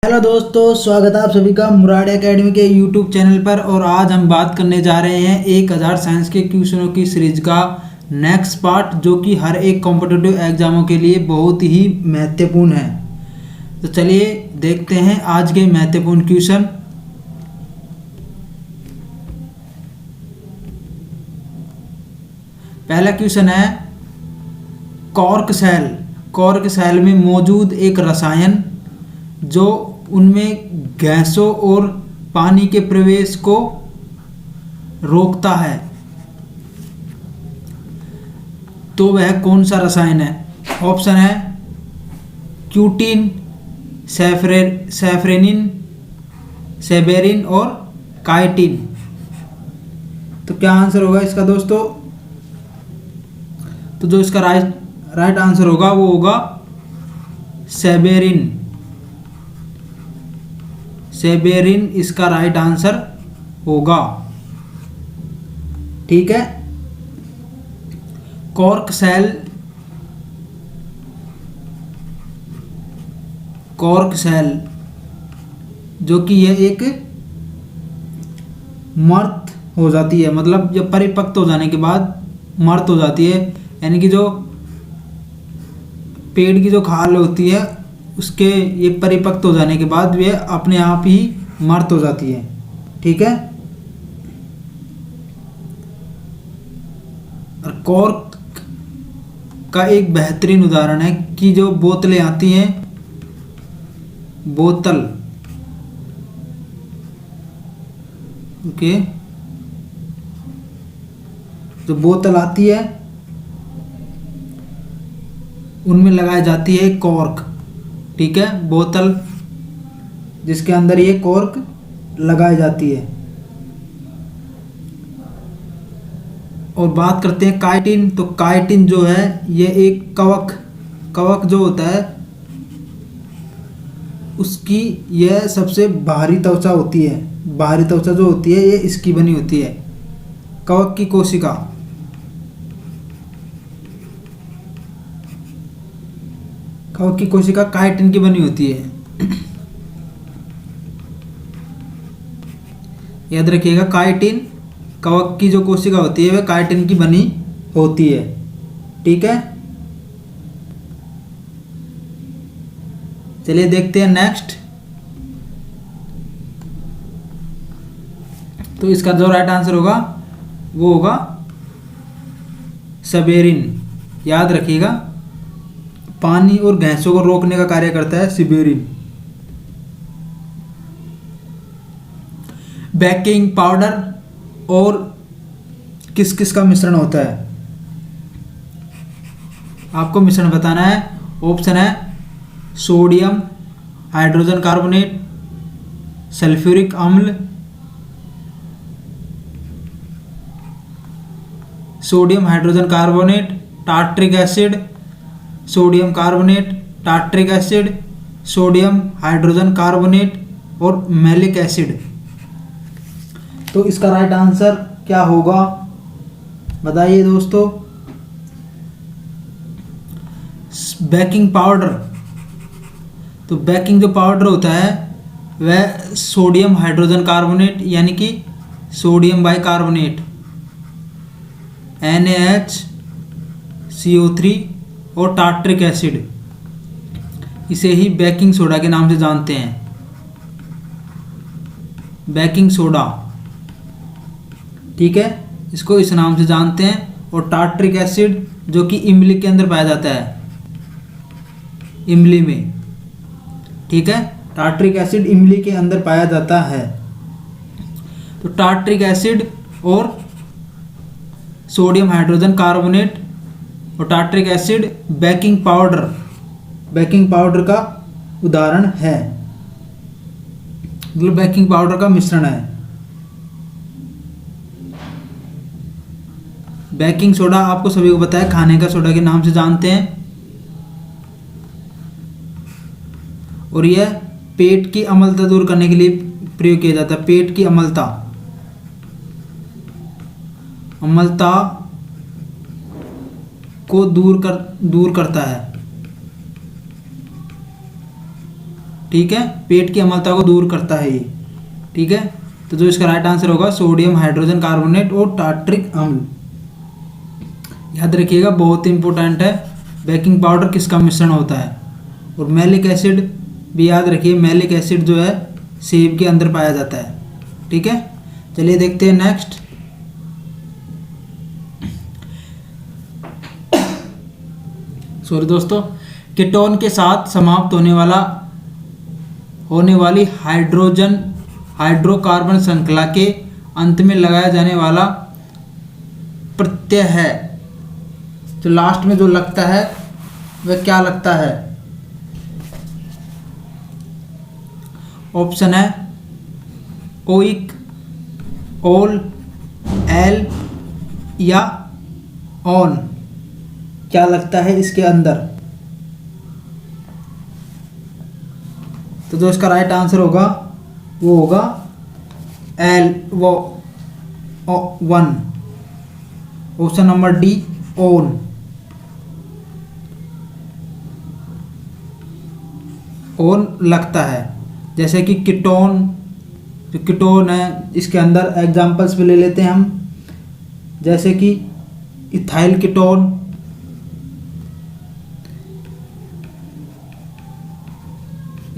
Hello दोस्तों, स्वागत है आप सभी का मुरारी एकेडमी के यूट्यूब चैनल पर। और आज हम बात करने जा रहे हैं 1000 साइंस के क्वेश्चनों की सीरीज का नेक्स्ट पार्ट, जो कि हर एक कॉम्पिटिटिव एग्जामों के लिए बहुत ही महत्वपूर्ण है। तो चलिए देखते हैं आज के महत्वपूर्ण क्वेश्चन। पहला क्वेश्चन है कॉर्क सेल। कॉर्क सेल में मौजूद एक रसायन जो उनमें गैसों और पानी के प्रवेश को रोकता है, तो वह कौन सा रसायन है? ऑप्शन है क्यूटीन, सैफरेनिन, सेबेरिन और काइटिन। तो क्या आंसर होगा इसका दोस्तों? तो जो इसका राइट आंसर होगा वो होगा सेबेरिन। सेबेरिन इसका राइट आंसर होगा। ठीक है। कॉर्क सेल जो कि यह एक मर्त हो जाती है, मतलब जब परिपक्व हो जाने के बाद मर्त हो जाती है, यानी कि जो पेड़ की जो खाल होती है उसके ये परिपक्व हो जाने के बाद वे अपने आप ही मर्त हो जाती है। ठीक है। और कॉर्क का एक बेहतरीन उदाहरण है कि जो बोतलें आती हैं, बोतल, ओके, जो बोतल आती है उनमें लगाई जाती है कॉर्क। ठीक है, बोतल जिसके अंदर ये कॉर्क लगाई जाती है। और बात करते हैं काइटिन। तो काइटिन जो है ये एक कवक जो होता है उसकी यह सबसे बाहरी त्वचा होती है। बाहरी त्वचा जो होती है ये इसकी बनी होती है, कवक की कोशिका। कवक की कोशिका काइटिन की बनी होती है। याद रखिएगा, काइटिन, कवक की जो कोशिका होती है वह काइटिन की बनी होती है। ठीक है। चलिए देखते हैं नेक्स्ट। तो इसका जो राइट आंसर होगा वो होगा सेबेरिन। याद रखिएगा, पानी और गैसों को रोकने का कार्य करता है सेबेरिन। बेकिंग पाउडर और किस किस का मिश्रण होता है? आपको मिश्रण बताना है। ऑप्शन है सोडियम हाइड्रोजन कार्बोनेट, सल्फ्यूरिक अम्ल, sodium hydrogen carbonate, tartaric acid, sodium carbonate, tartaric acid, sodium hydrogen carbonate और मैलिक एसिड। तो इसका राइट आंसर क्या होगा बताइए दोस्तों? Baking powder. तो बेकिंग जो पाउडर होता है वह सोडियम हाइड्रोजन कार्बोनेट यानी कि सोडियम बाइकार्बोनेट NaHCO3 और टार्ट्रिक एसिड, इसे ही बेकिंग सोडा के नाम से जानते हैं। बेकिंग सोडा, ठीक है, इसको इस नाम से जानते हैं। और टार्ट्रिक एसिड जो कि इमली के अंदर पाया जाता है, इमली में। ठीक है, टार्ट्रिक एसिड इमली के अंदर पाया जाता है। तो टार्ट्रिक एसिड और सोडियम हाइड्रोजन कार्बोनेट और टार्ट्रिक एसिड बेकिंग पाउडर का उदाहरण है, मतलब बेकिंग पाउडर का मिश्रण है। बेकिंग सोडा आपको सभी को पता है, खाने का सोडा के नाम से जानते हैं। और यह पेट की अम्लता दूर करने के लिए प्रयोग किया जाता है। पेट की अम्लता को दूर करता है। ठीक है, पेट की अम्लता को दूर करता है ये। ठीक है, तो जो इसका राइट आंसर होगा सोडियम हाइड्रोजन कार्बोनेट और टार्ट्रिक अम्ल। याद रखिएगा, बहुत इंपॉर्टेंट है, बेकिंग पाउडर किसका मिश्रण होता है। और मैलिक एसिड भी याद रखिए, मैलिक एसिड जो है सेब के अंदर पाया जाता है। ठीक है, चलिए देखते हैं नेक्स्ट। सॉरी दोस्तों, कीटोन के साथ समाप्त होने वाली हाइड्रोकार्बन श्रृंखला के अंत में लगाया जाने वाला प्रत्यय है, जो लास्ट में जो लगता है वह क्या लगता है। ऑप्शन है ओइक, ओल, एल या ऑन। क्या लगता है इसके अंदर? तो जो इसका राइट आंसर होगा वो होगा एल, वो 1, option number D, own. Own लगता है, जैसे कि कीटोन, जो कीटोन है इसके अंदर एग्जांपल्स भी ले लेते हैं हम, जैसे कि इथाइल कीटोन,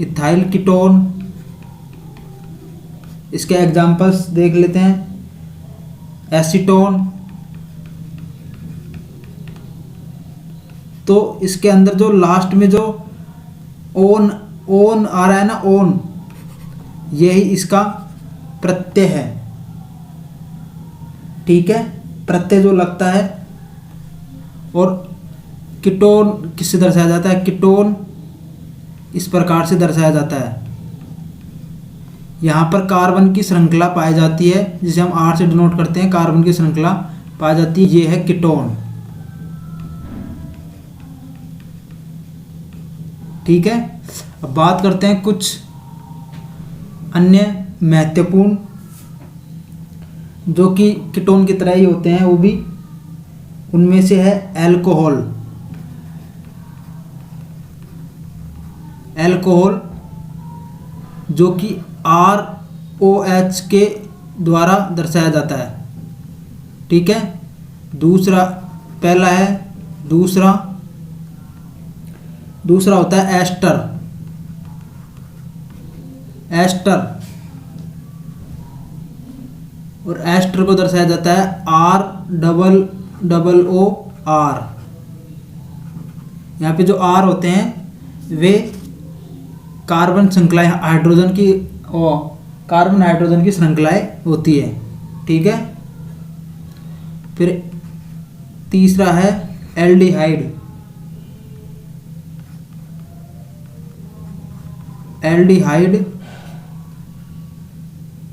इथाइल कीटोन, इसके एग्जांपल्स देख लेते हैं, एसीटोन। तो इसके अंदर जो लास्ट में जो ओन आ रहा है ना, ओन, यही इसका प्रत्यय है। ठीक है, प्रत्यय जो लगता है। और कीटोन किससे दर्शाया जाता है? कीटोन इस प्रकार से दर्शाया जाता है, यहाँ पर कार्बन की श्रृंखला पाई जाती है, जिसे हम R से डिनोट करते हैं, कार्बन की श्रृंखला पाई जाती है, ये है कीटोन। ठीक है, अब बात करते हैं कुछ अन्य महत्वपूर्ण, जो कि कीटोन की तरह ही होते हैं वो भी। उनमें से है एल्कोहल। एल्कोहल जो कि ROH के द्वारा दर्शाया जाता है। ठीक है, दूसरा, पहला है, दूसरा होता है एस्टर। और एस्टर को दर्शाया जाता है ROOR। यहाँ पे जो R होते हैं वे कार्बन श्रृंखलाएं, कार्बन हाइड्रोजन की श्रृंखलाएं होती है। ठीक है, फिर तीसरा है एल्डिहाइड।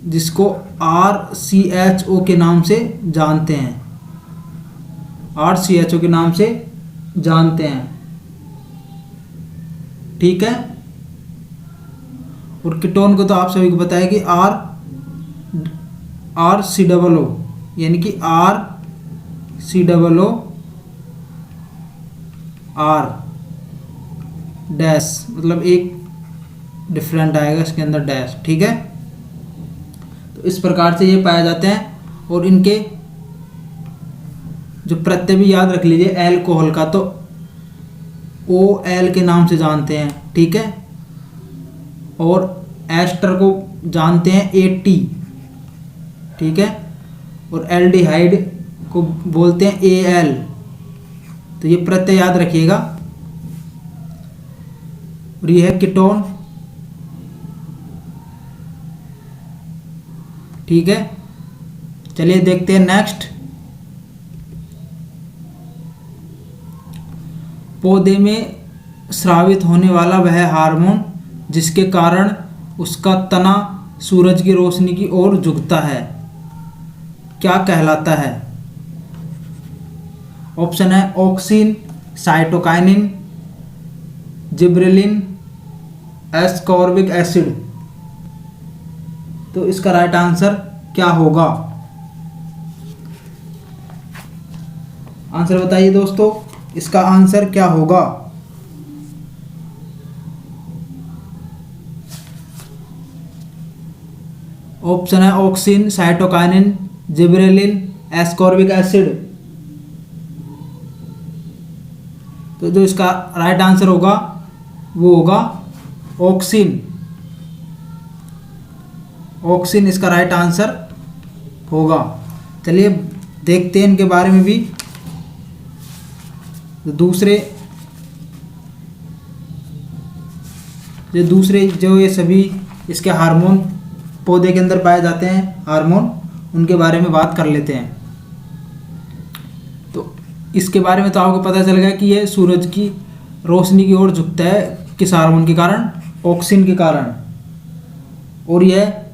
जिसको RCHO के नाम से जानते हैं, RCHO के नाम से जानते हैं। ठीक है, और कीटोन को तो आप सभी को पता है कि RCOO, यानी कि RCOO R डैश, मतलब एक डिफरेंट आएगा इसके अंदर डैश। ठीक है, तो इस प्रकार से ये पाए जाते हैं। और इनके जो प्रत्यय भी याद रख लीजिए, एल्कोहल का तो OL के नाम से जानते हैं। ठीक है, और एस्टर को जानते हैं AT। ठीक है, और एल्डिहाइड को बोलते हैं AL। तो ये प्रत्यय याद रखिएगा। और ये है कीटोन। ठीक है, चलिए देखते हैं नेक्स्ट। पौधे में स्रावित होने वाला वह हार्मोन जिसके कारण उसका तना सूरज की रोशनी की ओर झुकता है, क्या कहलाता है? ऑप्शन है auxin, cytokinin, gibberellin, ascorbic acid. तो इसका राइट आंसर क्या होगा? आंसर बताइए दोस्तों, इसका आंसर क्या होगा? ऑप्शन है auxin, cytokinin, gibberellin, ascorbic acid. तो जो इसका राइट आंसर होगा वो होगा ऑक्सिन। ऑक्सिन इसका राइट आंसर होगा। चलिए देखते हैं इनके बारे में भी। दूसरे जो ये सभी इसके हार्मोन पौधे के अंदर पाए जाते हैं हार्मोन, उनके बारे में बात कर लेते हैं। तो इसके बारे में तो आपको पता चल गया कि ये सूरज की रोशनी की ओर झुकता है किस हार्मोन के कारण, ऑक्सिन के कारण। और यह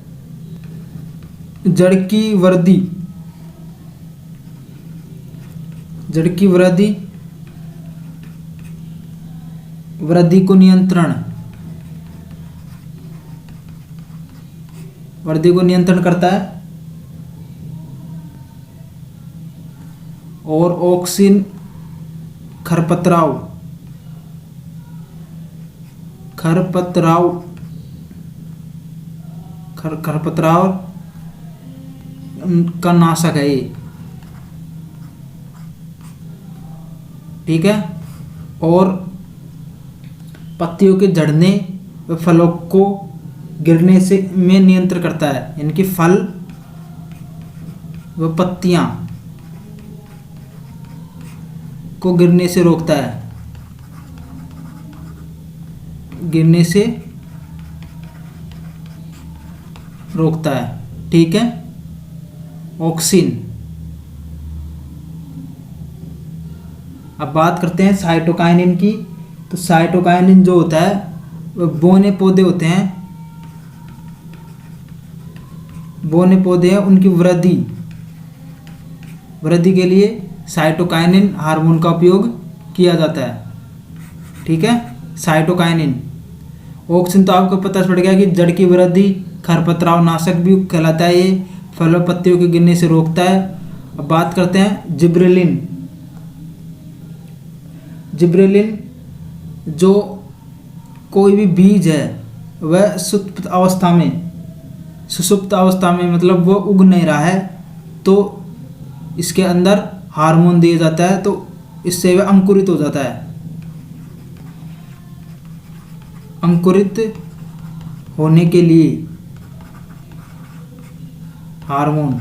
जड़ की वृद्धि को नियंत्रण करता है। और ऑक्सिन खरपतराव का नाशक है ये, ठीक है। और पत्तियों के झड़ने व फलों को गिरने से में नियंत्रण करता है, यानी कि फल व पत्तियां को गिरने से रोकता है, ठीक है, ऑक्सिन। अब बात करते हैं साइटोकाइनिन की। तो साइटोकाइनिन जो होता है वो बौने पौधे होते हैं, उनकी वृद्धि के लिए साइटोकाइनिन हार्मोन का उपयोग किया जाता है, ठीक है। साइटोकाइनिन। ऑक्सिन तो आपको पता पड़ गया कि जड़ की वृद्धि, खरपतराव नाशक भी कहलाता है ये, फलों पत्तियों के गिरने से रोकता है। अब बात करते हैं जिब्रेलिन। जो कोई भी बीज है वह सुप्त अवस्था में मतलब वो उग नहीं रहा है, तो इसके अंदर हार्मोन दिया जाता है, तो इससे वह अंकुरित हो जाता है। अंकुरित होने के लिए हार्मोन,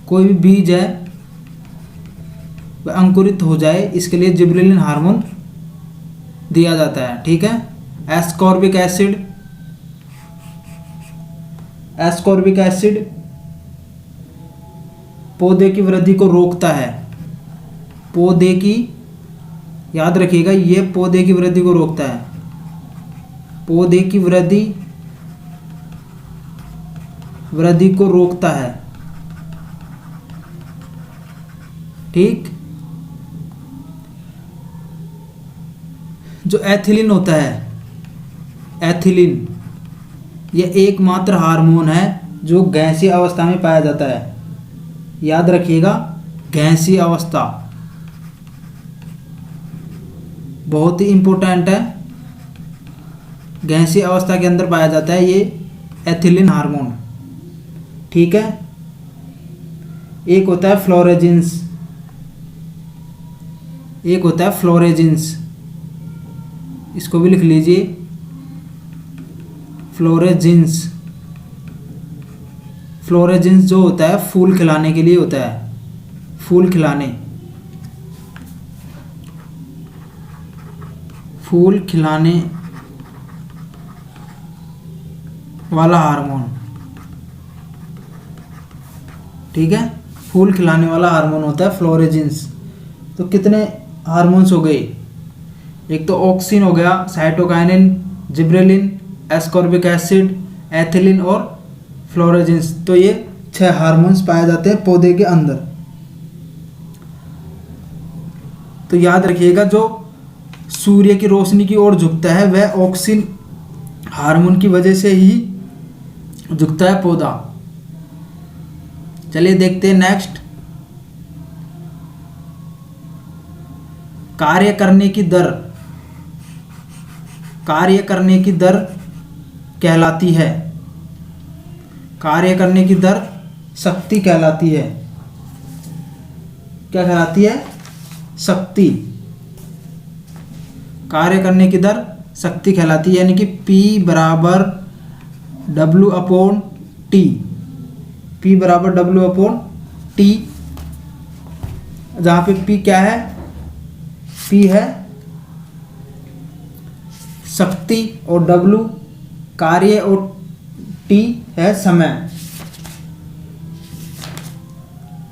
कोई भी बीज है वह अंकुरित हो जाए इसके लिए जिब्रेलिन हार्मोन दिया जाता है, ठीक है। एस्कॉर्बिक एसिड पौधे की वृद्धि को रोकता है। याद रखिएगा, ये पौधे की वृद्धि को रोकता है। पौधे की वृद्धि को रोकता है, ठीक। जो एथिलीन होता है, यह एकमात्र हार्मोन है जो गैसीय अवस्था में पाया जाता है। याद रखिएगा, गैसीय अवस्था बहुत ही इंपॉर्टेंट है। गैसीय अवस्था के अंदर पाया जाता है ये एथिलीन हार्मोन, ठीक है। एक होता है फ्लोरेजिन्स, इसको भी लिख लीजिए, फ्लोरेजिन्स जो होता है फूल खिलाने के लिए होता है, फूल खिलाने वाला हार्मोन, ठीक है। फूल खिलाने वाला हार्मोन होता है फ्लोरेजिन्स। तो कितने हार्मोन्स हो गए? एक तो ऑक्सिन हो गया, cytokinin, gibberellin, ascorbic acid, ethylene और फ्लोरेजिन्स। तो ये 6 हार्मोन्स पाए जाते हैं पौधे के अंदर। तो याद रखिएगा, जो सूर्य की रोशनी की ओर झुकता है वह ऑक्सिन हार्मोन की वजह से ही झुकता है पौधा। चलिए देखते हैं नेक्स्ट। कार्य करने की दर कहलाती है। कार्य करने की दर शक्ति कहलाती है। क्या कहलाती है? शक्ति। कार्य करने की दर शक्ति कहलाती है, यानी कि P बराबर W अपॉन टी। P बराबर W अपॉन टी, जहाँ पे P क्या है? P है शक्ति और W कार्य और T है समय।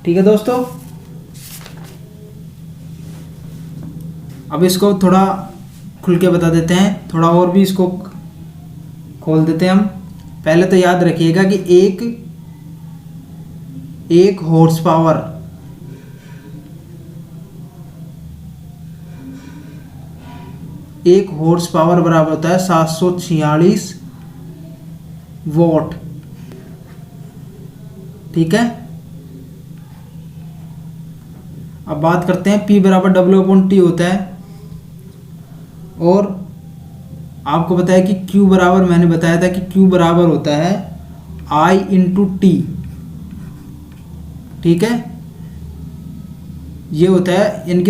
ठीक है दोस्तों, अब इसको थोड़ा खुल के बता देते हैं, थोड़ा और भी इसको खोल देते हैं हम। पहले तो याद रखिएगा कि एक हॉर्स पावर बराबर होता है 746 वॉट। ठीक है, अब बात करते हैं P बराबर W अपॉन टी होता है, और आपको बताया कि Q बराबर, मैंने बताया था कि Q बराबर होता है I इंटू टी। ठीक है, ये होता है यानी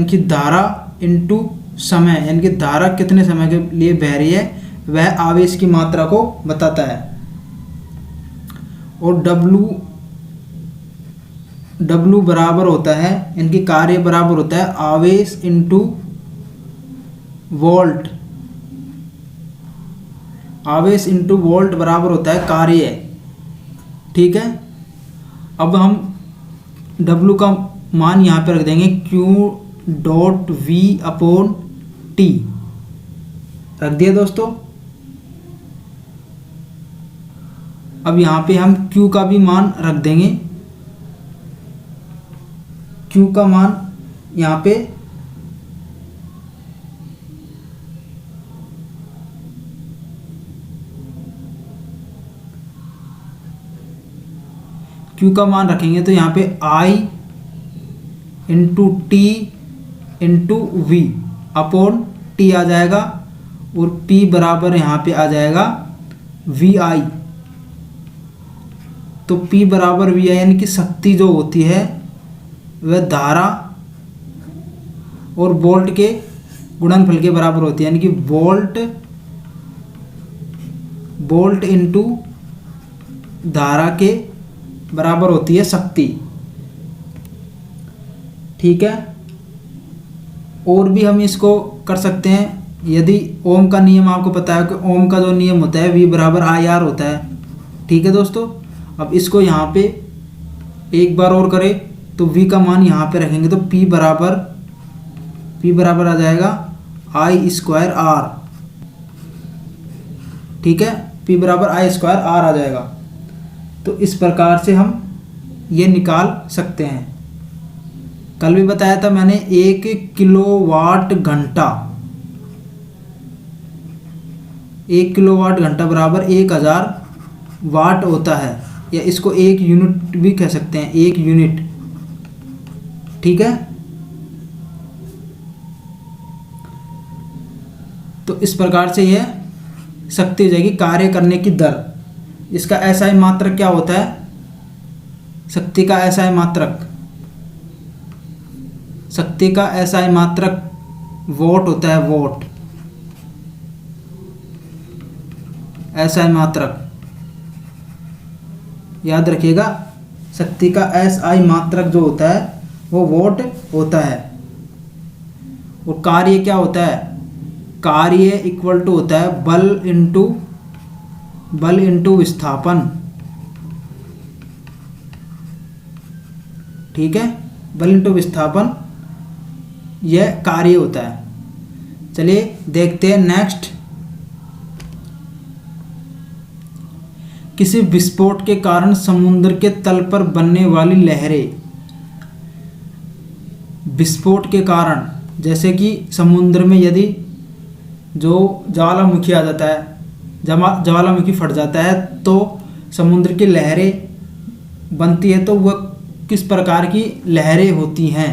कि धारा इंटू समय, यानी कि धारा कितने समय के लिए बह रही है वह आवेश की मात्रा को बताता है। और W बराबर होता है, इनकी कार्य बराबर होता है आवेश इंटू वोल्ट। आवेश इंटू वोल्ट बराबर होता है कार्य। ठीक है, अब हम W का मान यहाँ पे रख देंगे Q dot V upon T. रख दिया दोस्तों। अब यहाँ पे हम Q का भी मान रख देंगे। Q का मान यहाँ पे Q का मान रखेंगे तो यहाँ पे I into T into V upon T आ जाएगा, और P बराबर यहाँ पे आ जाएगा VI। तो P बराबर VI यानी कि शक्ति जो होती है वह धारा और वोल्ट के गुणनफल के बराबर होती है, यानी कि वोल्ट इंटू धारा के बराबर होती है शक्ति। ठीक है, और भी हम इसको कर सकते हैं। यदि ओम का नियम आपको पता है कि ओम का जो नियम होता है V बराबर IR होता है। ठीक है दोस्तों, अब इसको यहाँ पे एक बार और करें तो V का मान यहाँ पे रखेंगे तो P बराबर आ जाएगा I स्क्वायर R। ठीक है, P बराबर I स्क्वायर R आ जाएगा। तो इस प्रकार से हम ये निकाल सकते हैं। कल भी बताया था मैंने 1 किलोवाट घंटा, 1 किलोवाट घंटा बराबर 1000 वाट होता है, या इसको 1 यूनिट भी कह सकते हैं, 1 यूनिट। ठीक है, तो इस प्रकार से यह शक्ति हो जाएगी कार्य करने की दर। इसका SI मात्रक क्या होता है? शक्ति का SI मात्रक, शक्ति का SI मात्रक वोट होता है, वोट। SI मात्रक याद रखिएगा, शक्ति का SI मात्रक जो होता है वो वोट होता है। और कार्य क्या होता है? कार्य इक्वल टू होता है बल इंटू विस्थापन। ठीक है, बल इंटू विस्थापन यह कार्य होता है। चलिए देखते हैं नेक्स्ट। किसी विस्फोट के कारण समुद्र के तल पर बनने वाली लहरें। विस्फोट के कारण, जैसे कि समुद्र में यदि जो ज्वालामुखी आ जाता है, ज्वालामुखी फट जाता है तो समुद्र की लहरें बनती है, तो वह किस प्रकार की लहरें होती हैं।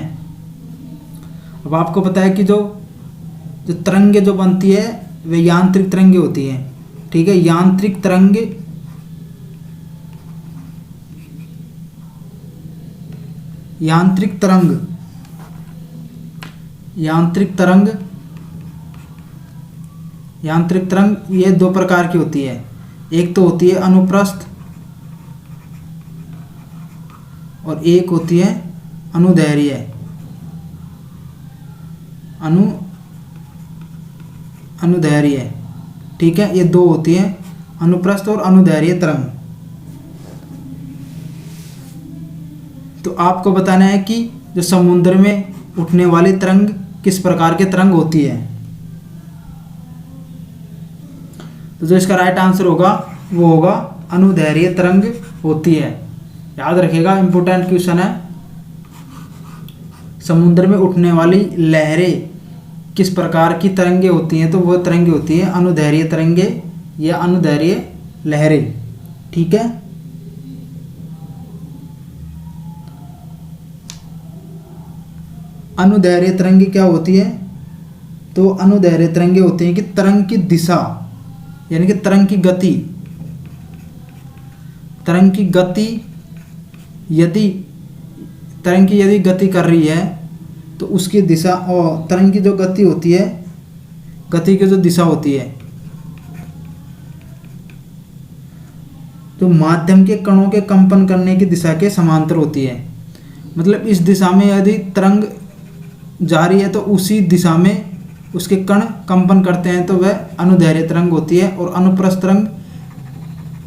अब आपको पता है कि जो तरंगे जो बनती है वे यांत्रिक तरंगे होती हैं। ठीक है, यांत्रिक तरंगे यांत्रिक तरंग, यांत्रिक तरंग, यांत्रिक तरंग ये दो प्रकार की होती है। एक तो होती है अनुप्रस्थ और एक होती है अनुदैर्घ्य। अनुदैर्घ्य, ठीक है, ये दो होती हैं, अनुप्रस्थ और अनुदैर्घ्य तरंग। तो आपको बताना है कि जो समुद्र में उठने वाली तरंग किस प्रकार की तरंग होती है। तो जो इसका राइट आंसर होगा वो होगा अनुदैर्घ्य तरंग होती है। याद रखिएगा, इंपॉर्टेंट क्वेश्चन है। समुद्र में उठने वाली लहरें किस प्रकार की तरंगे होती हैं, तो वो तरंगे होती हैं अनुदैर्घ्य तरंगे या अनुदैर्घ्य लहरें, ठीक है। अनुदैर्घ्य तरंगे क्या होती है, तो अनुदैर्घ्य तरंगे होती हैं कि तरंग की दिशा यानी कि तरंग की गति, तरंग की गति यदि तरंग की यदि गति कर रही है तो उसकी दिशा, और तरंग की जो गति होती है, गति की जो दिशा होती है, तो माध्यम के कणों के कंपन करने की दिशा के समांतर होती है। मतलब इस दिशा में यदि तरंग जा रही है तो उसी दिशा में उसके कण कंपन करते हैं, तो वह अनुदैर्घ्य तरंग होती है। और अनुप्रस्थ तरंग,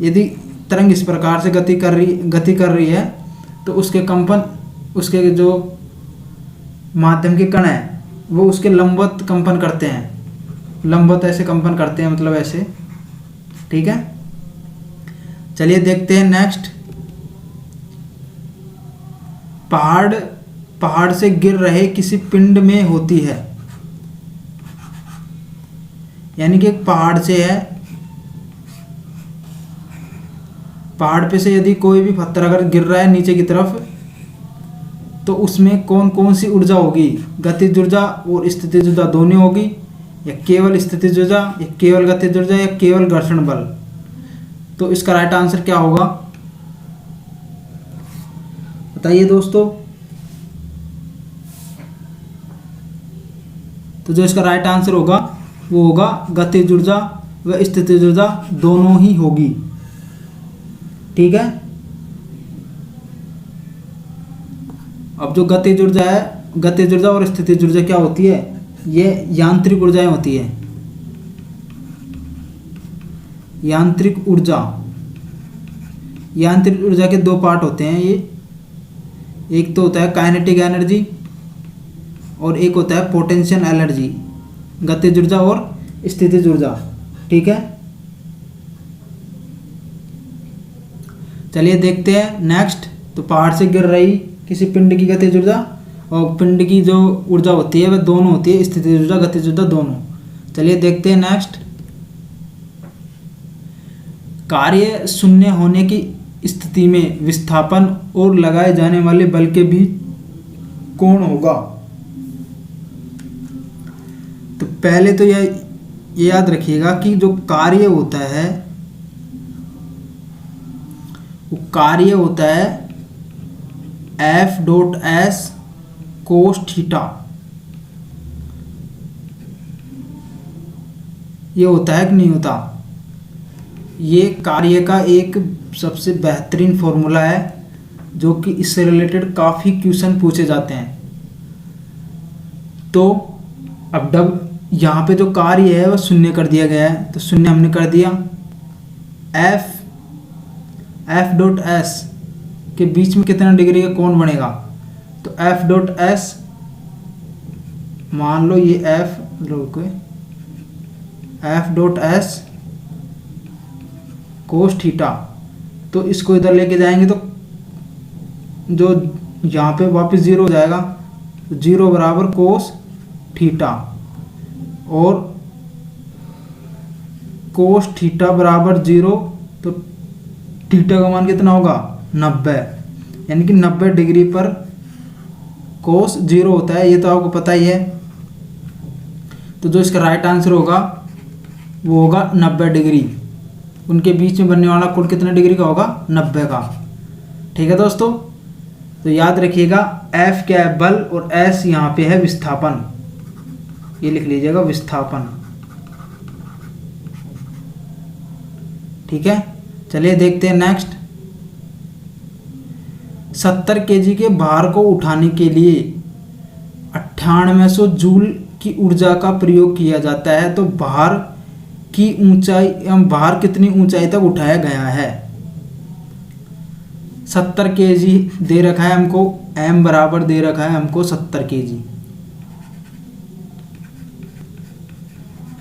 यदि तरंग इस प्रकार से गति कर रही है तो उसके कंपन, उसके जो माध्यम के कण है वो उसके लंबवत कंपन करते हैं, लंबवत ऐसे कंपन करते हैं, मतलब ऐसे, ठीक है। चलिए देखते हैं नेक्स्ट। पहाड़ से गिर रहे किसी पिंड में होती है, यानी कि एक पहाड़ से है, पहाड़ पे से यदि कोई भी पत्थर अगर गिर रहा है नीचे की तरफ, तो उसमें कौन कौन सी ऊर्जा होगी, गतिज ऊर्जा और स्थितिज ऊर्जा दोनों होगी, या केवल स्थितिज ऊर्जा, या केवल गतिज ऊर्जा, या केवल घर्षण बल। तो इसका राइट आंसर क्या होगा, बताइए दोस्तों। तो जो इसका राइट आंसर होगा वो होगा गतिज ऊर्जा व स्थितिज ऊर्जा दोनों ही होगी, ठीक है। अब जो गतिज ऊर्जा है, गतिज ऊर्जा और स्थितिज ऊर्जा क्या होती है, ये यांत्रिक ऊर्जाएं होती है। यांत्रिक ऊर्जा, यांत्रिक ऊर्जा के दो पार्ट होते हैं, ये एक तो होता है काइनेटिक एनर्जी और एक होता है पोटेंशियल एनर्जी, गतिज ऊर्जा और स्थितिज ऊर्जा, ठीक है। चलिए देखते हैं नेक्स्ट। तो पहाड़ से गिर रही किसी पिंड की गतिज ऊर्जा और पिंड की जो ऊर्जा होती है वह दोनों होती है, स्थितिज ऊर्जा गतिज ऊर्जा दोनों। चलिए देखते हैं नेक्स्ट। कार्य शून्य होने की स्थिति में विस्थापन और लगाए जाने वाले बल के बीच कौन होगा। तो पहले तो ये याद रखिएगा कि जो कार्य होता है वो कार्य होता है F.S कोस थीटा, ये होता है कि नहीं होता। ये कार्य का एक सबसे बेहतरीन फॉर्मूला है जो कि इससे रिलेटेड काफ़ी क्वेश्चन पूछे जाते हैं। तो अब जब यहाँ पे जो कार्य है वह शून्य कर दिया गया है, तो शून्य हमने कर दिया। F.S के बीच में कितना डिग्री का कोण बनेगा, तो F.S मान लो ये F.S कोस थीटा, तो इसको इधर लेके जाएंगे तो जो यहाँ पे वापस जीरो हो जाएगा, जीरो बराबर कोस थीटा, और कोस थीटा बराबर जीरो, तो थीटा का मान कितना होगा 90, यानी कि 90 डिग्री पर कोस जीरो होता है, ये तो आपको पता ही है। तो जो इसका राइट आंसर होगा वो होगा 90 डिग्री। उनके बीच में बनने वाला कोण कितने डिग्री का होगा, 90 का, ठीक है दोस्तों। तो याद रखिएगा F क्या है, बल, और S यहाँ पे है विस्थापन। ये लिख लीजिएगा, विस्थापन। ठीक है, चलिए देखते हैं नेक्स्ट। 70 केजी के भार को उठाने के लिए 9800 जूल की ऊर्जा का प्रयोग किया जाता है, तो भार की ऊंचाई, भार कितनी ऊंचाई तक उठाया गया है। 70 केजी दे रखा है हमको, m बराबर दे रखा है हमको 70 केजी।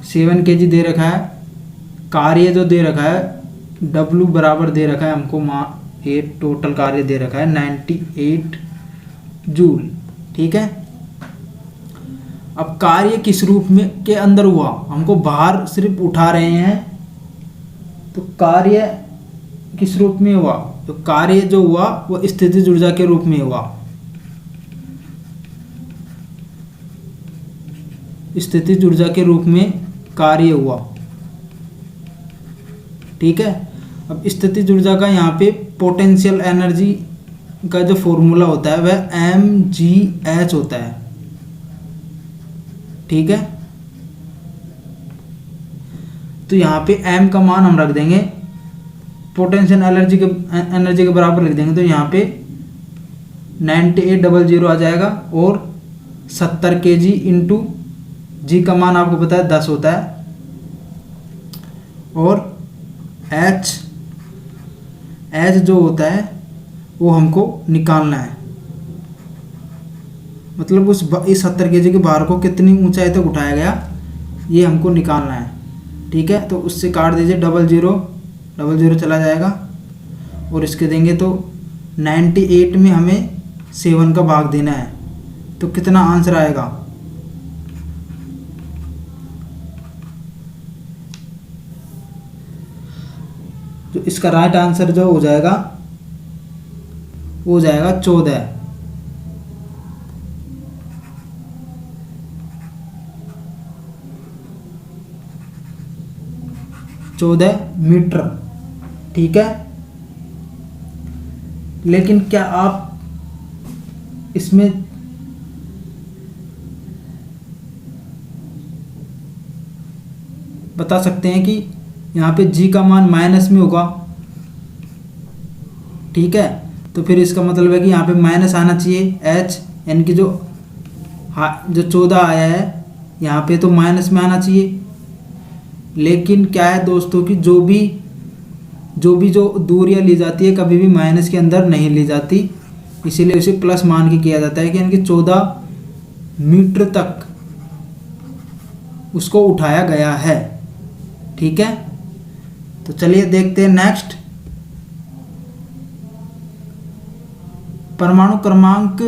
7 केजी दे रखा है। कार्य जो दे रखा है W बराबर दे रखा है हमको, ये टोटल कार्य दे रखा है 98 जूल। ठीक है, अब कार्य किस रूप में के अंदर हुआ, हमको भार सिर्फ उठा रहे हैं, तो कार्य किस रूप में हुआ, तो कार्य जो हुआ वो स्थितिज ऊर्जा के रूप में हुआ। स्थितिज ऊर्जा के रूप में कार्य हुआ। ठीक है, अब स्थितिज ऊर्जा का यहाँ पे पोटेंशियल एनर्जी का जो फॉर्मूला होता है वह mgh होता है। ठीक है, तो यहाँ पे m का मान हम रख देंगे, पोटेंशियल एनर्जी के बराबर लिख देंगे, तो यहाँ पे 9800 आ जाएगा, और 70 kg इंटू जी का मान आपको पता है 10 होता है, और एच जो होता है वो हमको निकालना है, मतलब इस 70 केजी के भार को कितनी ऊंचाई तक उठाया गया ये हमको निकालना है। ठीक है, तो उससे काट दीजिए, 00 चला जाएगा, और इसके देंगे तो 98 में हमें 7 का भाग देना है, तो कितना आंसर आएगा, तो इसका राइट आंसर जो हो जाएगा वो हो जाएगा 14 मीटर। ठीक है, लेकिन क्या आप इसमें बता सकते हैं कि यहाँ पे जी का मान माइनस में होगा। ठीक है, तो फिर इसका मतलब है कि यहाँ पे माइनस आना चाहिए, एच यानी कि जो 14 आया है यहाँ पे तो माइनस में आना चाहिए। लेकिन क्या है दोस्तों कि जो दूरियां ली जाती है कभी भी माइनस के अंदर नहीं ली जाती, इसीलिए उसे प्लस मान के किया जाता है कि यानी कि 14 मीटर तक उसको उठाया गया है। ठीक है, तो चलिए देखते हैं नेक्स्ट। परमाणु क्रमांक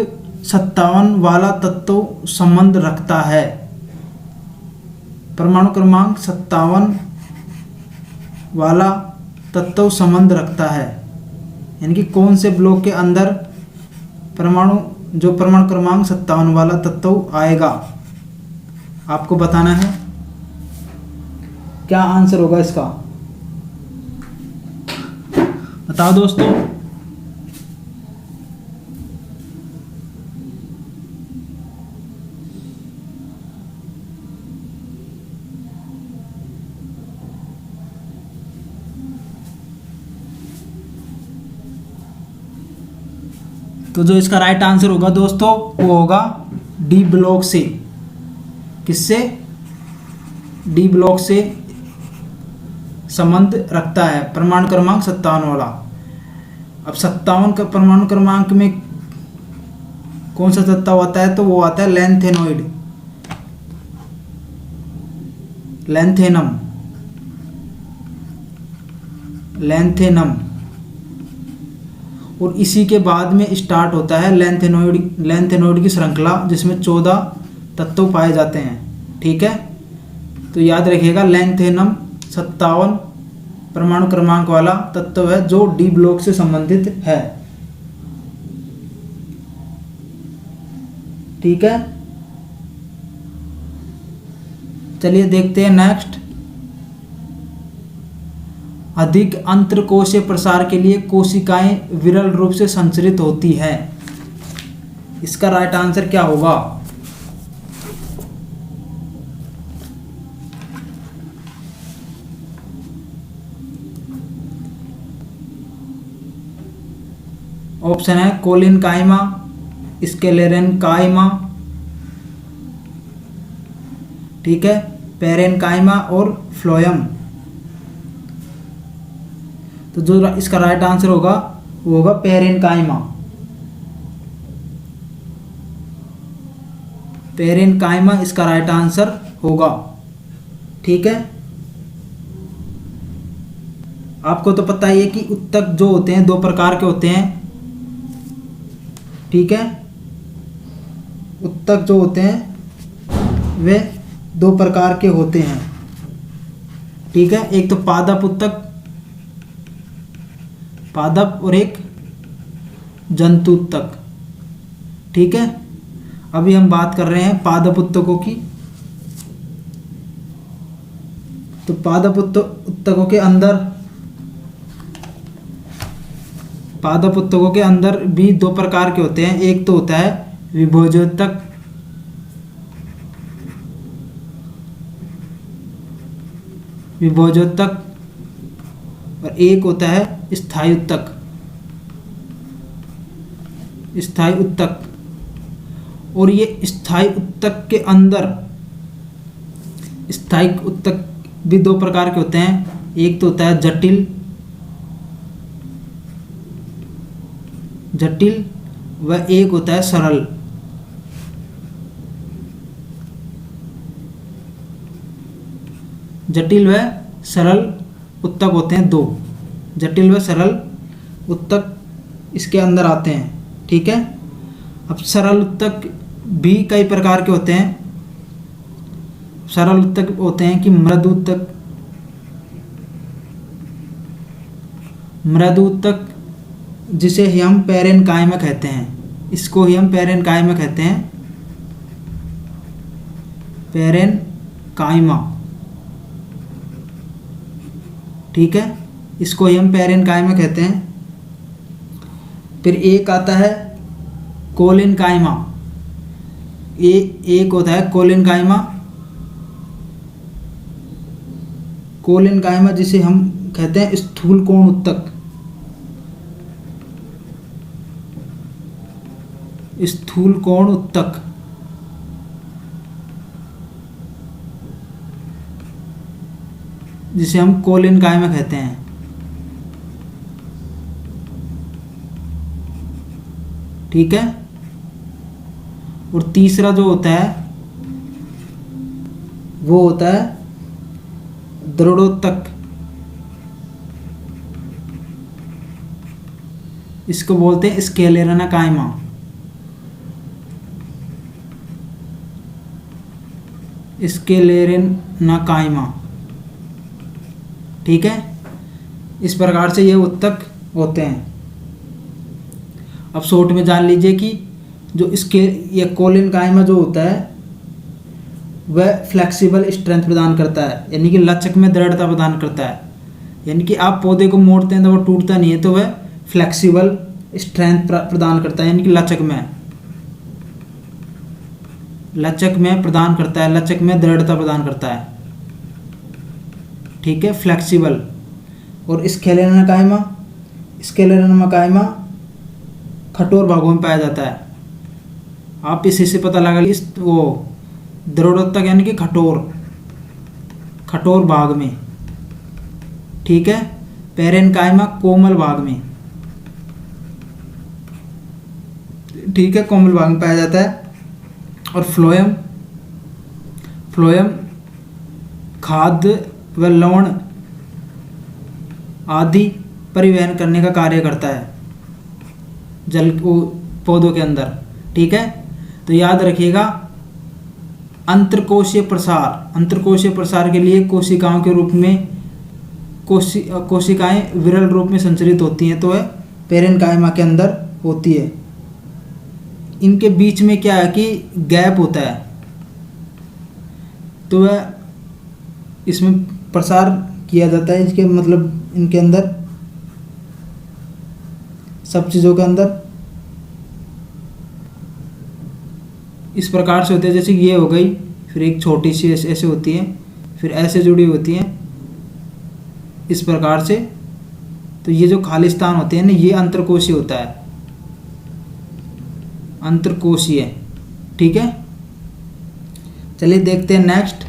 57 वाला तत्व संबंध रखता है। परमाणु क्रमांक 57 वाला तत्व संबंध रखता है, यानी कि कौन से ब्लॉक के अंदर परमाणु क्रमांक 57 वाला तत्व आएगा आपको बताना है। क्या आंसर होगा इसका, बताओ दोस्तों। तो जो इसका राइट आंसर होगा दोस्तों वो होगा डी ब्लॉक से। किससे? डी ब्लॉक से संबंध रखता है परमाणु क्रमांक 57 वाला। अब 57 का परमाणु क्रमांक में कौन सा तत्व आता है, तो वो आता है लैंथेनॉइड, लैंथेनम, और इसी के बाद में स्टार्ट होता है लैंथेनॉइड की श्रृंखला, जिसमें 14 तत्व पाए जाते हैं। ठीक है, तो याद रखिएगा लैंथेनम 57 परमाणु क्रमांक वाला तत्व है जो डी ब्लॉक से संबंधित है। ठीक है, चलिए देखते हैं नेक्स्ट। अधिक अंतरकोशीय प्रसार के लिए कोशिकाएं विरल रूप से संचरित होती है। इसका राइट आंसर क्या होगा? ऑप्शन है कोलिन काइमा, स्केलेरन काइमा, ठीक है, पेरेन काइमा और फ्लोयम। तो जो इसका राइट आंसर होगा वो होगा पेरेन काइमा। पेरेन काइमा इसका राइट आंसर होगा, ठीक है। आपको तो पता ही है कि उत्तक जो होते हैं 2 प्रकार के होते हैं, ठीक है। उत्तक जो होते हैं वे 2 प्रकार के होते हैं, ठीक है। एक तो पादप उत्तक, पादप, और एक जंतु उत्तक, ठीक है। अभी हम बात कर रहे हैं पादप उत्तकों की। तो पादप उत्तकों के अंदर, पादप उत्तकों के अंदर भी 2 प्रकार के होते हैं। एक तो होता है विभोजोत्तक, विभोजोत्तक, और एक होता है स्थायी उत्तक, स्थायी उत्तक। और ये स्थायी उत्तक के अंदर, स्थायी उत्तक भी 2 प्रकार के होते हैं। एक तो होता है जटिल, जटिल, व एक होता है सरल। जटिल व सरल उत्तक होते हैं 2, जटिल व सरल उत्तक इसके अंदर आते हैं, ठीक है। अब सरल उत्तक भी कई प्रकार के होते हैं। सरल उत्तक होते हैं कि मृदु उत्तक, मृदु उत्तक जिसे ही हम पेरेनकाइमा कहते हैं, इसको ही हम पेरेनकाइमा कहते हैं, पेरेनकाइमा, ठीक है, इसको ही हम पेरेनकाइमा कहते हैं। फिर एक आता है कोलिनकाइमा, एक होता है कोलिनकाइमा, कोलिनकाइमा जिसे हम कहते हैं स्थूल कोण उत्तक, स्थूल कोण उत्तक, जिसे हम कोलिनकाइमा कहते हैं, ठीक है। और तीसरा जो होता है वो होता है दृढ़ोत्तक, इसको बोलते हैं स्केलेरनकाइमा, स्केलेरनकाइमा, ठीक है। इस प्रकार से ये उत्तक होते हैं। अब शॉर्ट में जान लीजिए कि जो इसके ये कोलिनकाइमा जो होता है वह फ्लेक्सिबल स्ट्रेंथ प्रदान करता है, यानी कि लचक में दृढ़ता प्रदान करता है। यानी कि आप पौधे को मोड़ते हैं तो वो टूटता नहीं है, तो वह फ्लेक्सिबल स्ट्रेंथ प्रदान करता है, यानी कि लचक में प्रदान करता है, लचक में दृढ़ता प्रदान करता है, ठीक है, फ्लेक्सिबल। और स्केलेरनकाइमा कठोर भागों में पाया जाता है। आप इसी से पता लगा इस वो दृढ़ोत्तक यानी कि कठोर भाग में, ठीक है। पेरेनकाइमा कोमल भाग में, ठीक है, कोमल भाग में पाया जाता है। और फ्लोएम खाद्य व लवण आदि परिवहन करने का कार्य करता है जल को पौधों के अंदर, ठीक है। तो याद रखिएगा अंतरकोशीय प्रसार के लिए कोशिकाओं के रूप में कोशिकाएं विरल रूप में संचरित होती हैं, तो वह पेरेनकाइमा के अंदर होती है। इनके बीच में क्या है कि गैप होता है, तो वह इसमें प्रसार किया जाता है। इसके मतलब इनके अंदर सब चीज़ों के अंदर इस प्रकार से होते हैं, जैसे ये हो गई, फिर एक छोटी सी ऐसे होती है, फिर ऐसे जुड़ी होती हैं इस प्रकार से। तो ये जो खाली स्थान होते हैं ना, ये अंतरकोशीय होता है, अंतरकोशीय। ठीक है, चलिए देखते हैं नेक्स्ट।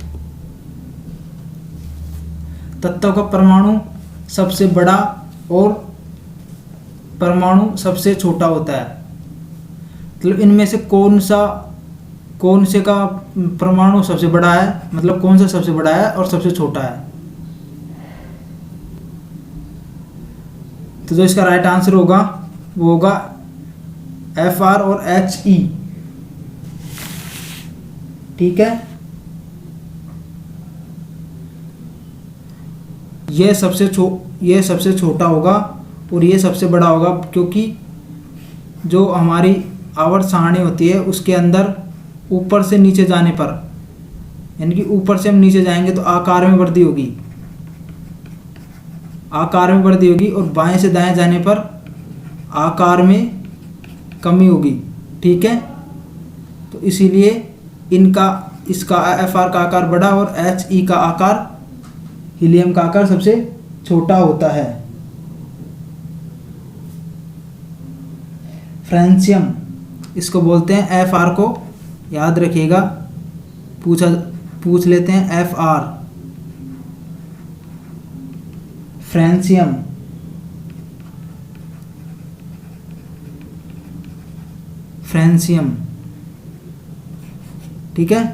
तत्व का परमाणु सबसे बड़ा और परमाणु सबसे छोटा होता है। मतलब इनमें से कौन से का परमाणु सबसे बड़ा है, मतलब कौन सा सबसे बड़ा है और सबसे छोटा है। तो जो इसका राइट आंसर होगा वो होगा Fr और He। ठीक है, ये सबसे छोटा होगा और ये सबसे बड़ा होगा, क्योंकि जो हमारी आवर्त सारणी होती है उसके अंदर ऊपर से नीचे जाने पर, यानी कि ऊपर से हम नीचे जाएंगे तो आकार में वृद्धि होगी, आकार में वृद्धि होगी, और बाएं से दाएं जाने पर आकार में कमी होगी। ठीक है, तो इसीलिए इसका Fr का आकार बड़ा और He का आकार, हीलियम का आकार सबसे छोटा होता है। फ्रेंशियम इसको बोलते हैं, Fr को याद रखिएगा, पूछ लेते हैं Fr, फ्रेंशियम। फ्रेंशियम, ठीक है।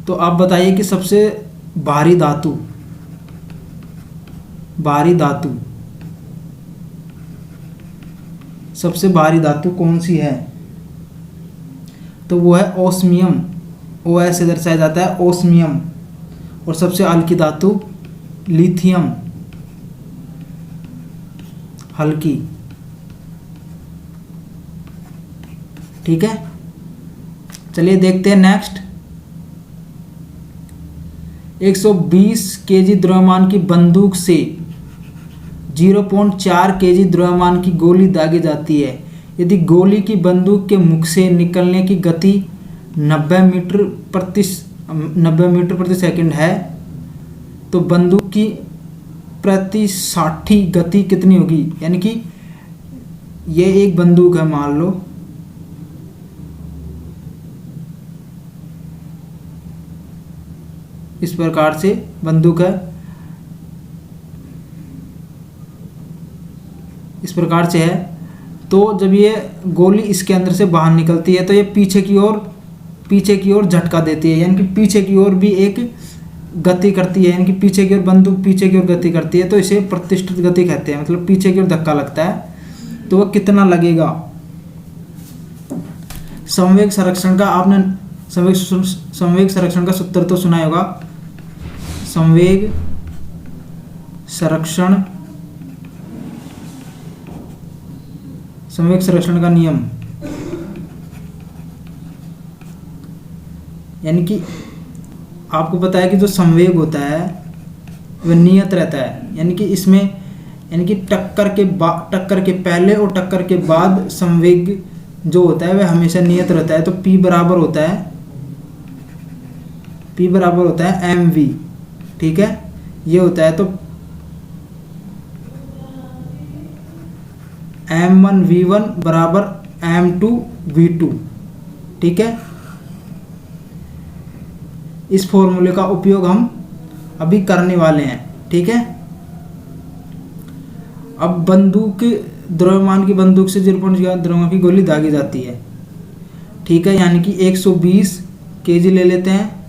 तो आप बताइए कि सबसे भारी धातु सबसे भारी धातु कौन सी है? तो वो है ओस्मियम, OS से दर्शाया जाता है ओस्मियम। और सबसे हल्की धातु लिथियम, हल्की। ठीक है, चलिए देखते हैं नेक्स्ट। 120 केजी द्रव्यमान की बंदूक से 0.4 केजी द्रव्यमान की गोली दागी जाती है। यदि गोली की बंदूक के मुख से निकलने की गति 90 मीटर प्रति सेकंड है, तो बंदूक की प्रति 60 गति कितनी होगी? यानी कि ये एक बंदूक है, मान लो, इस प्रकार से बंदूक है, इस प्रकार से है। तो जब ये गोली इसके अंदर से बाहर निकलती है तो ये पीछे की ओर झटका देती है, यानी कि पीछे की ओर भी एक गति करती है, यानी कि पीछे की ओर बंदूक पीछे की ओर गति करती है, तो इसे प्रतिष्ठित गति कहते हैं। मतलब पीछे की ओर धक्का लगता है तो वह कितना लगेगा? संवेग संरक्षण का आपने संवेग संरक्षण का सूत्र तो सुना होगा। संवेग संरक्षण का नियम, यानी कि आपको पता है कि जो संवेग होता है वह नियत रहता है, यानी कि इसमें, यानी कि टक्कर के पहले और टक्कर के बाद संवेग जो होता है वह हमेशा नियत रहता है। तो P बराबर होता है mv। ठीक है, ये होता है। तो m1v1 बराबर m2v2। ठीक है, इस फॉर्मूले का उपयोग हम अभी करने वाले हैं। ठीक है, अब द्रव्यमान की बंदूक से 0.4 द्रव्यमान की गोली दागी जाती है। ठीक है, यानी कि 120 केजी ले लेते हैं।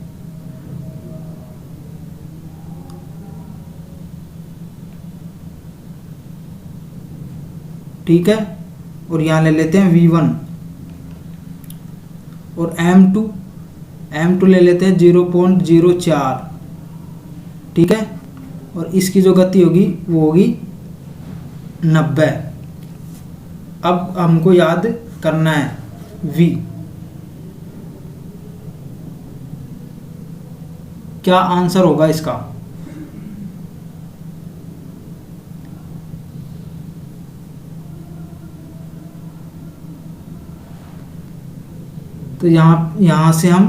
ठीक है, और यहाँ ले लेते हैं V1 और M2 ले लेते हैं 0.04। ठीक है, और इसकी जो गति होगी वो होगी 90। अब हमको याद करना है V। क्या आंसर होगा इसका? तो यहाँ से हम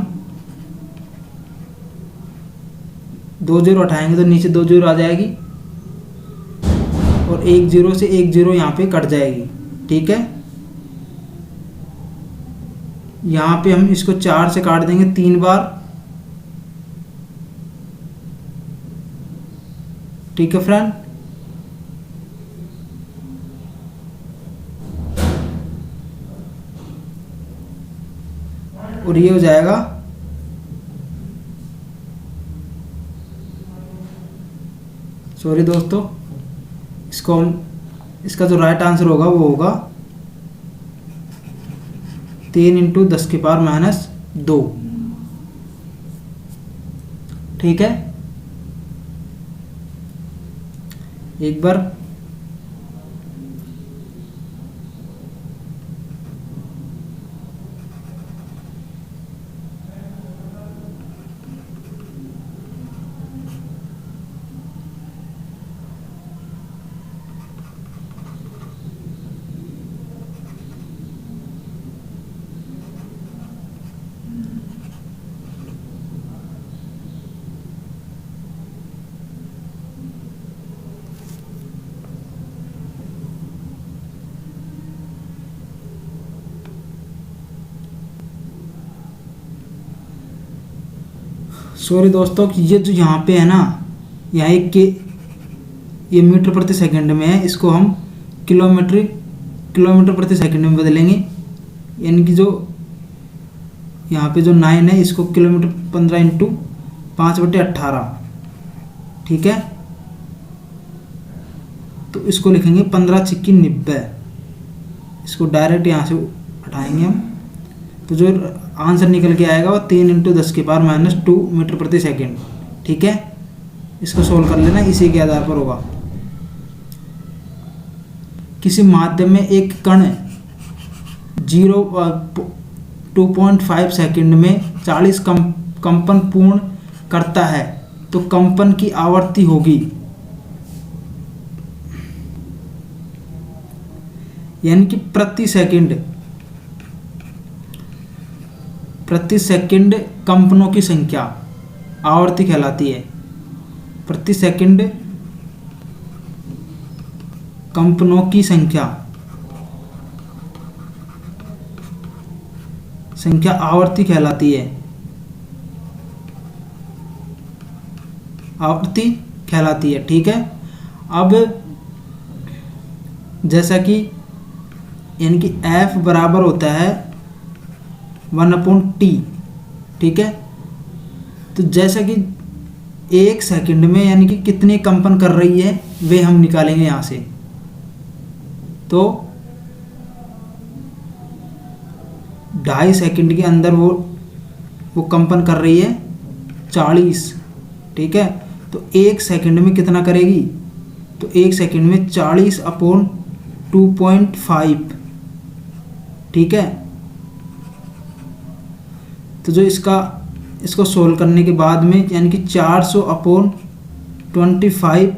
2 जीरो उठाएंगे तो नीचे 2 जीरो आ जाएगी और 1 जीरो से 1 जीरो यहाँ पे कट जाएगी। ठीक है, यहाँ पे हम इसको 4 से काट देंगे 3 बार। ठीक है फ्रेंड, और ये हो जाएगा सॉरी दोस्तों, इसको हम इसका जो राइट आंसर होगा वो होगा 3 इंटू 10 की पावर माइनस 2। ठीक है, एक बार सॉरी दोस्तों, ये जो यहाँ पे है ना, यहाँ एक के ये मीटर प्रति सेकंड में है, इसको हम किलोमीटर प्रति सेकंड में बदलेंगे। यानी कि जो यहाँ पे जो 9 है इसको किलोमीटर 15 इंटू 5/18। ठीक है, तो इसको लिखेंगे 15 छिक्की 90। इसको डायरेक्ट यहाँ से हटाएंगे हम, तो जो आंसर निकल के आएगा वो 3 इंटू 10 की पावर माइनस 2 मीटर प्रति सेकंड। ठीक है, इसको सोल्व कर लेना, इसी के आधार पर होगा। किसी माध्यम में एक कण 2.5 सेकंड में 40 कंपन पूर्ण करता है तो कंपन की आवृत्ति होगी, यानी कि प्रति सेकंड कंपनों की संख्या आवृत्ति कहलाती है। प्रति सेकंड कंपनों की संख्या आवृत्ति कहलाती है, आवृत्ति कहलाती है। ठीक है, अब जैसा कि यानी कि F बराबर होता है 1/T। ठीक है, तो जैसा कि 1 सेकंड में यानी कि कितने कंपन कर रही है वे हम निकालेंगे यहाँ से। तो 2.5 सेकंड के अंदर वो कंपन कर रही है 40। ठीक है, तो 1 सेकंड में कितना करेगी, तो 1 सेकंड में 40/2.5। ठीक है, तो जो इसको सोल्व करने के बाद में यानी कि 400/25,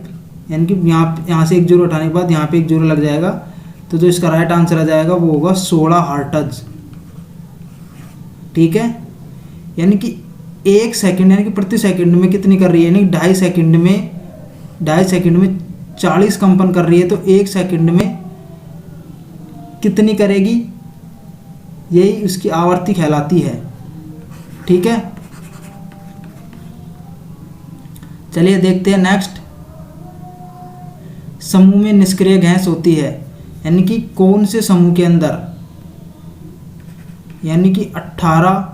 यानी कि यहाँ से 1 जीरो उठाने के बाद यहाँ पे 1 जीरो लग जाएगा, तो जो इसका राइट आंसर आ जाएगा वो होगा 16 हर्ट्ज। ठीक है, यानी कि 1 सेकंड यानी कि प्रति सेकंड में कितनी कर रही है, यानी 2.5 सेकंड में 40 कंपन कर रही है, तो 1 सेकंड में कितनी करेगी, यही उसकी आवृत्ति कहलाती है। ठीक है, चलिए देखते हैं नेक्स्ट। समूह में निष्क्रिय गैस होती है, यानी कि कौन से समूह के अंदर, यानी कि 18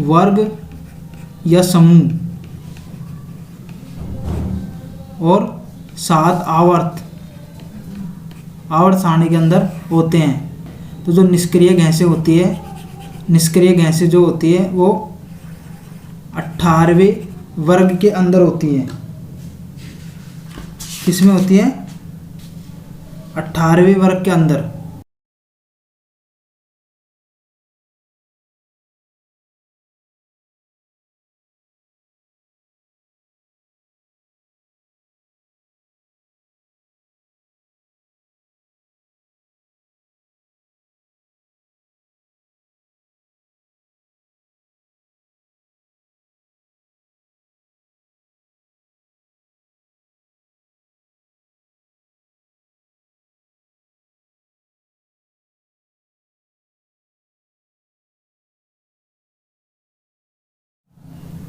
वर्ग या समूह और 7 आवर्त सारणी के अंदर होते हैं। तो जो निष्क्रिय गैसें होती है, निष्क्रिय गैसें जो होती है वो 18वें वर्ग के अंदर होती हैं। किसमें होती है, 18वें वर्ग के अंदर।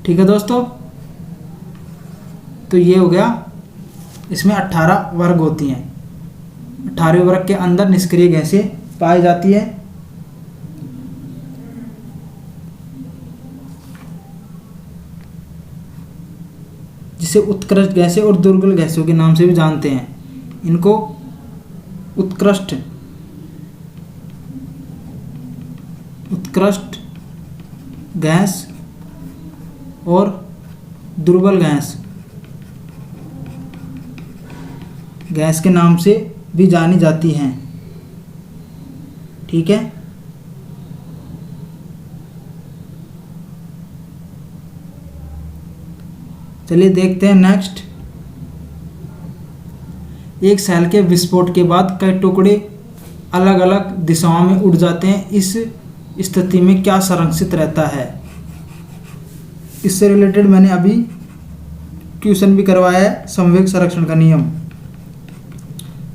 ठीक है दोस्तों, तो ये हो गया। इसमें 18 वर्ग होती हैं। 18वें वर्ग के अंदर निष्क्रिय गैसें पाई जाती है। जिसे उत्कृष्ट गैसें और दुर्बल गैसों के नाम से भी जानते हैं। इनको उत्कृष्ट गैस और दुर्बल गैस के नाम से भी जानी जाती हैं। ठीक है, चलिए देखते हैं नेक्स्ट। एक सेल के विस्फोट के बाद कई टुकड़े अलग अलग दिशाओं में उड़ जाते हैं। इस स्थिति में क्या संरक्षित रहता है? इससे रिलेटेड मैंने अभी क्वेश्चन भी करवाया है। संवेग संरक्षण का नियम,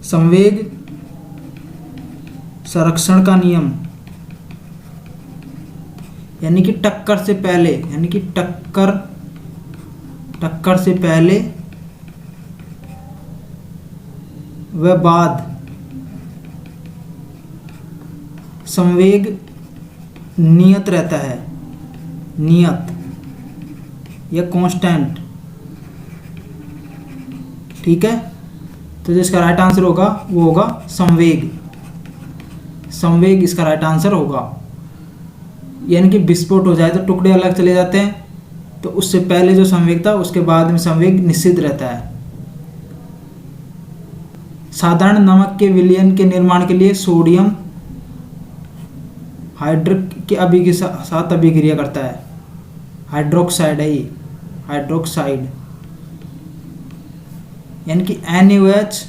संवेग संरक्षण का नियम, यानी कि टक्कर से पहले व बाद संवेग नियत रहता है, नियत या कांस्टेंट। ठीक है, तो जो इसका राइट आंसर होगा वो होगा संवेग। संवेग इसका राइट आंसर होगा। यानी कि विस्फोट हो जाए तो टुकड़े अलग चले जाते हैं, तो उससे पहले जो संवेग था उसके बाद में संवेग निश्चित रहता है। साधारण नमक के विलयन के निर्माण के लिए सोडियम हाइड्रोक्साइड के साथ अभिक्रिया करता है। हाइड्रोक्साइड है ये, हाइड्रोक्साइड, यानी कि NaOH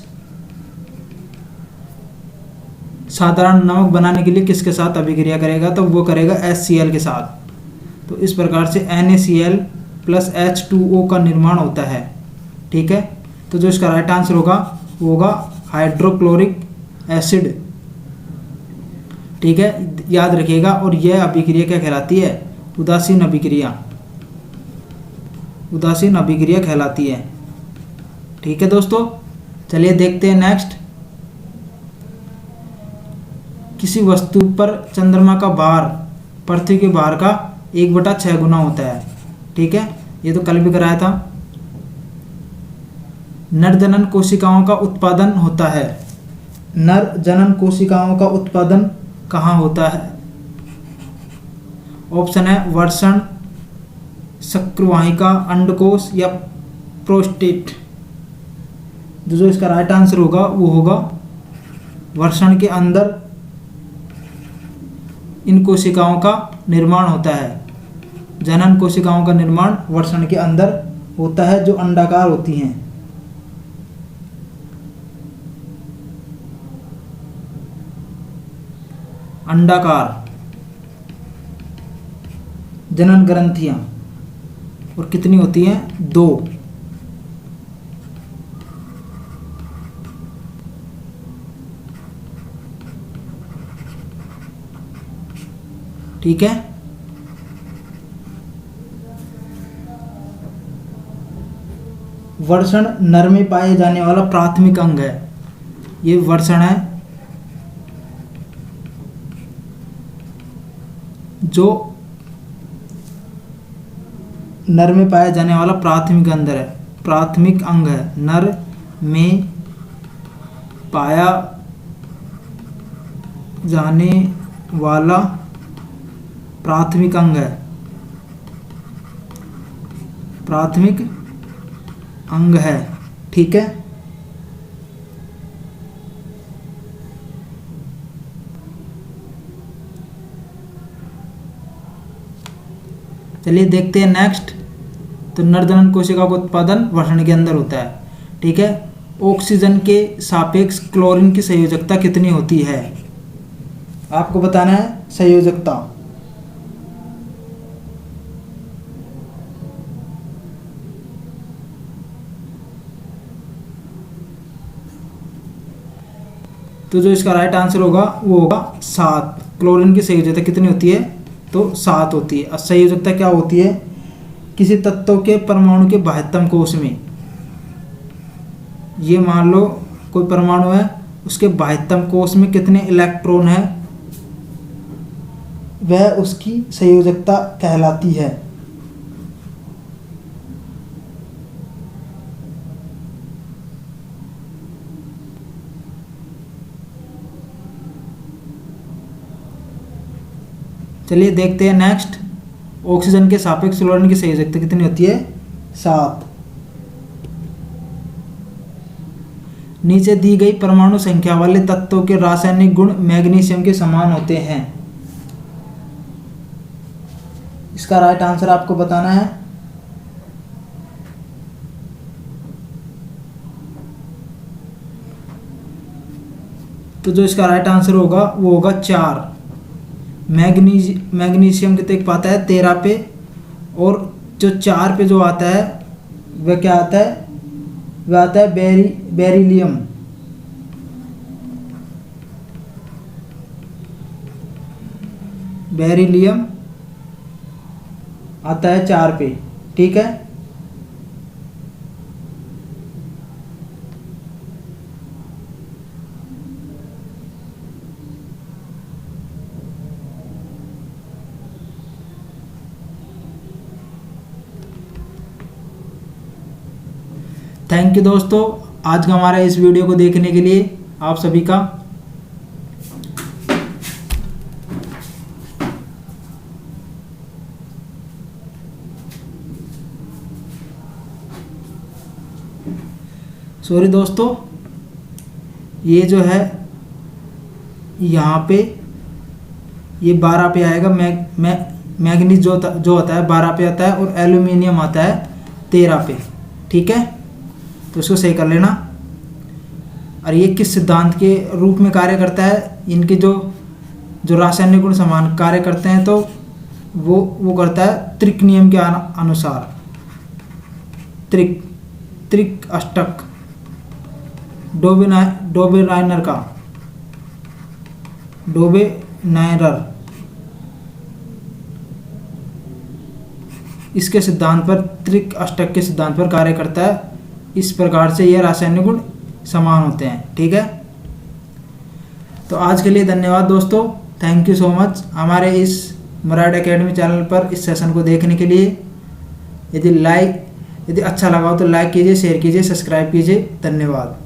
साधारण नमक बनाने के लिए किसके साथ अभिक्रिया करेगा? तो वो करेगा HCl के साथ। तो इस प्रकार से NaCl प्लस H2O का निर्माण होता है। ठीक है, तो जो इसका राइट आंसर होगा वो होगा हाइड्रोक्लोरिक एसिड। ठीक है, याद रखिएगा। और यह अभिक्रिया क्या कहलाती है? उदासीन अभिक्रिया, उदासीन अभिक्रिया कहलाती है। ठीक है दोस्तों, चलिए देखते हैं नेक्स्ट। किसी वस्तु पर चंद्रमा का भार पृथ्वी के भार का 1/6 गुना होता है। ठीक है, ये तो कल भी कराया था। नर जनन कोशिकाओं का उत्पादन होता है। नर जनन कोशिकाओं का उत्पादन कहाँ होता है? ऑप्शन है वृषण, शुक्रवाहिका, अंडकोश या प्रोस्टेट। जो इसका राइट आंसर होगा वो होगा वृषण के अंदर इन कोशिकाओं का निर्माण होता है। जनन कोशिकाओं का निर्माण वृषण के अंदर होता है, जो अंडाकार होती हैं। अंडाकार जनन ग्रंथियां, और कितनी होती हैं? 2। ठीक है, वृषण नर में पाए जाने वाला प्राथमिक अंग है। ये वृषण है जो नर में पाया जाने वाला प्राथमिक अंग है। नर में पाया जाने वाला प्राथमिक अंग है, प्राथमिक अंग है। ठीक है, चलिए देखते हैं नेक्स्ट। तो नरजनन कोशिका का उत्पादन वृषण के अंदर होता है। ठीक है, ऑक्सीजन के सापेक्ष क्लोरीन की संयोजकता कितनी होती है? आपको बताना है संयोजकता। तो जो इसका राइट आंसर होगा वो होगा 7। क्लोरीन की संयोजकता कितनी होती है? तो 7 होती है। संयोजकता क्या होती है? किसी तत्व के परमाणु के बाह्यतम कोश में, ये मान लो कोई परमाणु है, उसके बाह्यतम कोश में कितने इलेक्ट्रॉन है, वह उसकी संयोजकता कहलाती है। चलिए देखते हैं नेक्स्ट। ऑक्सीजन के सापेक्ष फ्लोरीन की संयोजकता कितनी होती है? 7। नीचे दी गई परमाणु संख्या वाले तत्वों के रासायनिक गुण मैग्नीशियम के समान होते हैं। इसका राइट आंसर आपको बताना है। तो जो इसका राइट आंसर होगा वो होगा 4। मैग्नीशियम कितने पाता है? 13 पे, और जो 4 पे जो आता है वह क्या आता है? वह आता है बेरिलियम। बेरिलियम आता है 4 पे, ठीक है। थैंक यू दोस्तों, आज का हमारा इस वीडियो को देखने के लिए आप सभी का। सॉरी दोस्तों, ये जो है यहाँ पे ये 12 पे आएगा। मैग्नीज जो होता है 12 पे आता है, और एल्यूमिनियम आता है 13 पे, ठीक है। तो इसको सही कर लेना। और ये किस सिद्धांत के रूप में कार्य करता है? इनके जो रासायनिक गुण समान कार्य करते हैं, तो वो करता है त्रिक नियम के अनुसार। त्रिक अष्टक डोबेनाइरर इसके सिद्धांत पर, त्रिक अष्टक के सिद्धांत पर कार्य करता है। इस प्रकार से यह रासायनिक गुण समान होते हैं, ठीक है। तो आज के लिए धन्यवाद दोस्तों, थैंक यू सो मच हमारे इस मुराड एकेडमी चैनल पर इस सेशन को देखने के लिए। यदि अच्छा लगा हो तो लाइक कीजिए, शेयर कीजिए, सब्सक्राइब कीजिए। धन्यवाद।